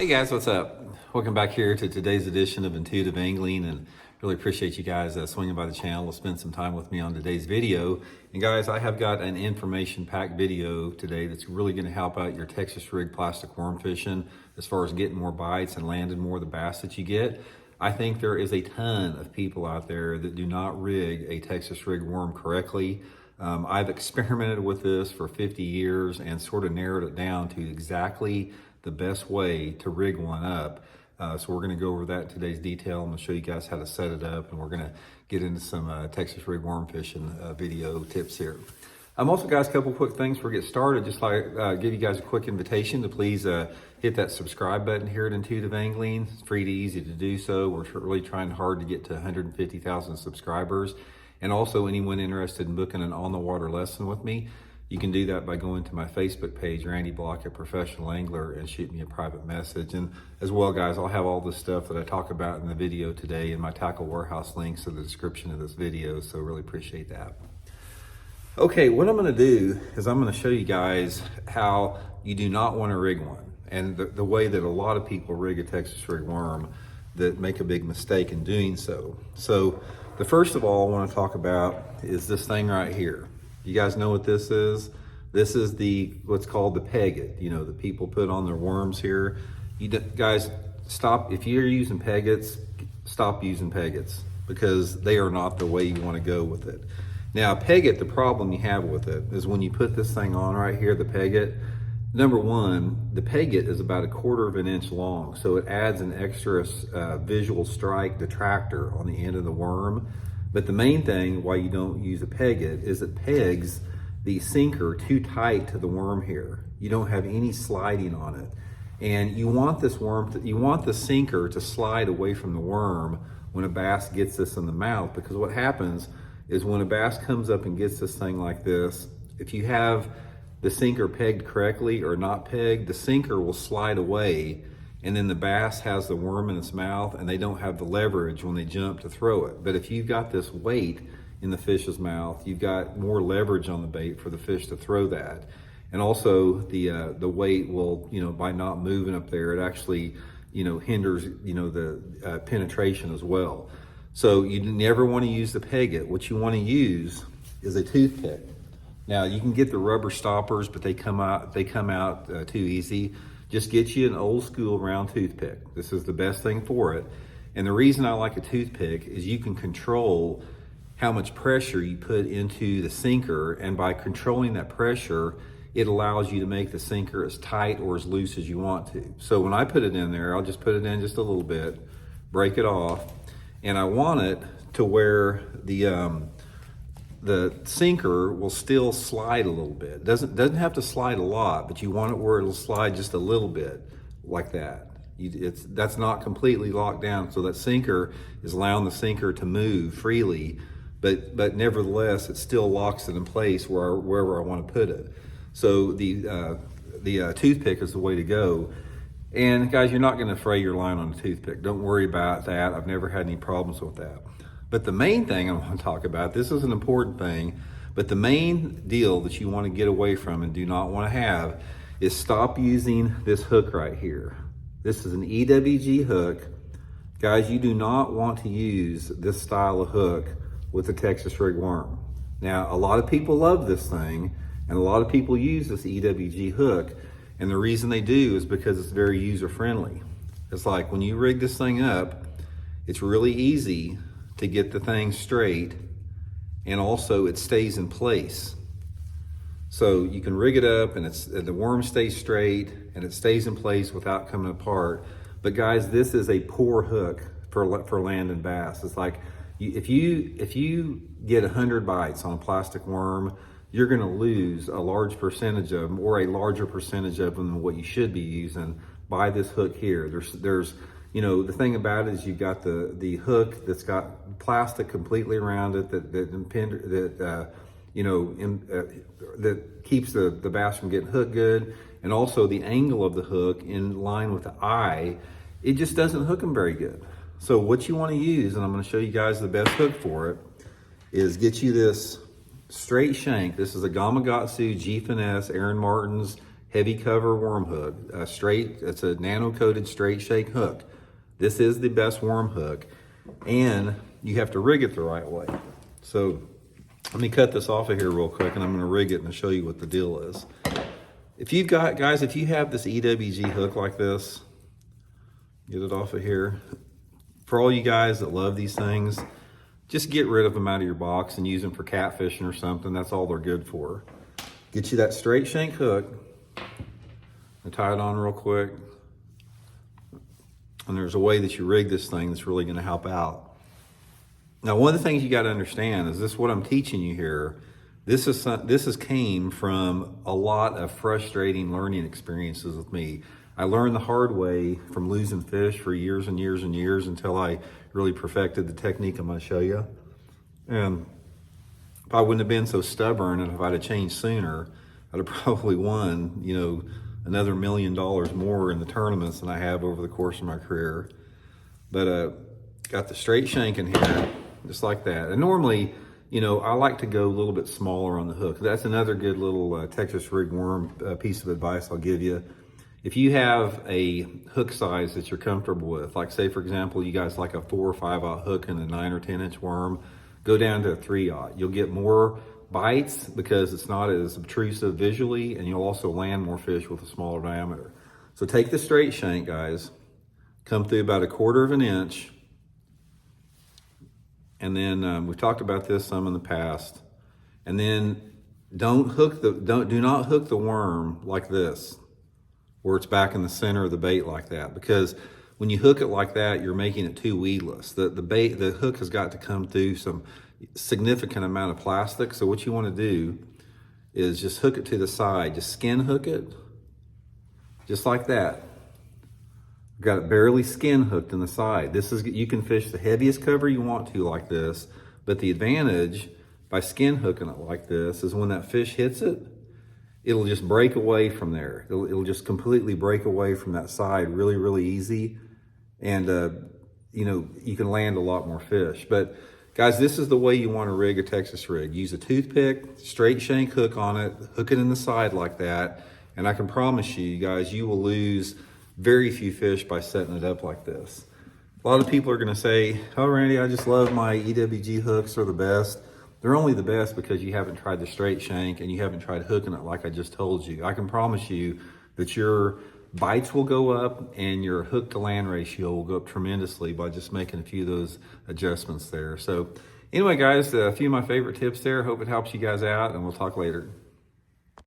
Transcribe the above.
Hey guys, what's up? Welcome back here to today's edition of Intuitive Angling, and really appreciate you guys swinging by the channel to spend some time with me on today's video. And guys, I have got an information-packed video today that's really going to help out your Texas rig plastic worm fishing as far as getting more bites and landing more of the bass that you get. I think there is a ton of people out there that do not rig a Texas rig worm correctly. I've experimented with this for 50 years and sort of narrowed it down to exactly the best way to rig one up. So we're going to go over that in today's detail. I'm going to show you guys how to set it up, and we're going to get into some Texas rig worm fishing video tips here. Also, guys, a couple quick things before we get started. Just like give you guys a quick invitation to please hit that subscribe button here at Intuitive Angling. It's free to easy to do so. We're really trying hard to get to 150,000 subscribers. And also, anyone interested in booking an on-the-water lesson with me, you can do that by going to my Facebook page, Randy Blaukat Professional Angler, and shoot me a private message. And as well, guys, I'll have all the stuff that I talk about in the video today in my Tackle Warehouse links in the description of this video, so really appreciate that. Okay, what I'm going to do is I'm going to show you guys how you do not want to rig one, and the way that a lot of people rig a Texas rig worm that make a big mistake in doing so. So the first of all I want to talk about is this thing right here. You guys know what this is? This is what's called the pegget, that people put on their worms here. Guys, stop. If you're using peggets, stop using peggets, because they are not the way you want to go with it. Now, pegget, the problem you have with it is when you put this thing on right here, the pegget, number one, the pegget is about 1/4 of an inch long, so it adds an extra visual strike detractor on the end of the worm. But the main thing why you don't use a pegget is it pegs the sinker too tight to the worm here. You don't have any sliding on it. And you want this you want the sinker to slide away from the worm when a bass gets this in the mouth, because what happens is when a bass comes up and gets this thing like this, if you have the sinker pegged correctly or not pegged, the sinker will slide away, and then the bass has the worm in its mouth and they don't have the leverage when they jump to throw it. But if you've got this weight in the fish's mouth, you've got more leverage on the bait for the fish to throw that. And also the weight will, by not moving up there, it actually, hinders, the penetration as well. So you never want to use the pegget. What you want to use is a toothpick. Now you can get the rubber stoppers, but they come out too easy. Just get you an old school round toothpick. This is the best thing for it. And the reason I like a toothpick is you can control how much pressure you put into the sinker, and by controlling that pressure, it allows you to make the sinker as tight or as loose as you want to. So when I put it in there, I'll just put it in just a little bit, break it off, and I want it to where the sinker will still slide a little bit. It doesn't have to slide a lot, but you want it where it'll slide just a little bit, like that. That's not completely locked down, so that sinker is allowing the sinker to move freely, but nevertheless, it still locks it in place wherever I want to put it. So the toothpick is the way to go. And guys, you're not going to fray your line on a toothpick. Don't worry about that. I've never had any problems with that. But the main thing I want to talk about, this is an important thing, but the main deal that you want to get away from and do not want to have is stop using this hook right here. This is an EWG hook. Guys, you do not want to use this style of hook with a Texas rig worm. Now, a lot of people love this thing, and a lot of people use this EWG hook, and the reason they do is because it's very user-friendly. It's like when you rig this thing up, it's really easy to get the thing straight, and also it stays in place. So you can rig it up and the worm stays straight and it stays in place without coming apart. But guys, this is a poor hook for landing bass. It's like if you get 100 bites on a plastic worm, you're going to lose a large percentage of them, or a larger percentage of them than what you should be using by this hook here. There's the thing about it is you've got the hook that's got plastic completely around it that keeps the bass from getting hooked good, and also the angle of the hook in line with the eye, it just doesn't hook them very good. So what you want to use, and I'm going to show you guys the best hook for it, is get you this straight shank. This is a Gamakatsu G Finesse Aaron Martin's heavy cover worm hook, it's a nano-coated straight shank hook. This is the best worm hook, and you have to rig it the right way. So let me cut this off of here real quick, and I'm gonna rig it and show you what the deal is. If you've got, guys, if you have this EWG hook like this, get it off of here. For all you guys that love these things, just get rid of them out of your box and use them for catfishing or something. That's all they're good for. Get you that straight shank hook and tie it on real quick. And there's a way that you rig this thing that's really gonna help out. Now, one of the things you gotta understand is this, what I'm teaching you here, this has came from a lot of frustrating learning experiences with me. I learned the hard way from losing fish for years and years and years until I really perfected the technique I'm gonna show you. And if I wouldn't have been so stubborn and if I'd have changed sooner, I'd have probably won, you know, another $1 million more in the tournaments than I have over the course of my career. But got the straight shank in here, just like that. And normally, you know, I like to go a little bit smaller on the hook. That's another good little Texas rig worm piece of advice I'll give you. If you have a hook size that you're comfortable with, like say for example, you guys like a 4 or 5/0 hook and a 9 or 10 inch worm, go down to a 3/0. You'll get more bites because it's not as obtrusive visually, and you'll also land more fish with a smaller diameter. So take the straight shank, guys, come through about 1/4 of an inch, and then we've talked about this some in the past. And then do not hook the worm like this, where it's back in the center of the bait like that, because when you hook it like that, you're making it too weedless. The hook has got to come through some significant amount of plastic. So what you want to do is just hook it to the side, just skin hook it, just like that. Got it barely skin hooked in the side. You can fish the heaviest cover you want to like this, but the advantage by skin hooking it like this is when that fish hits it, it'll just break away from there. It'll just completely break away from that side really, really easy. And, you know, you can land a lot more fish. But guys, this is the way you want to rig a Texas rig. Use a toothpick, straight shank hook on it, hook it in the side like that. And I can promise you guys, you will lose very few fish by setting it up like this. A lot of people are going to say, oh, Randy, I just love my EWG hooks, they're the best. They're only the best because you haven't tried the straight shank and you haven't tried hooking it like I just told you. I can promise you that your bites will go up and your hook to land ratio will go up tremendously by just making a few of those adjustments there. So anyway, guys, a few of my favorite tips there. Hope it helps you guys out, and we'll talk later.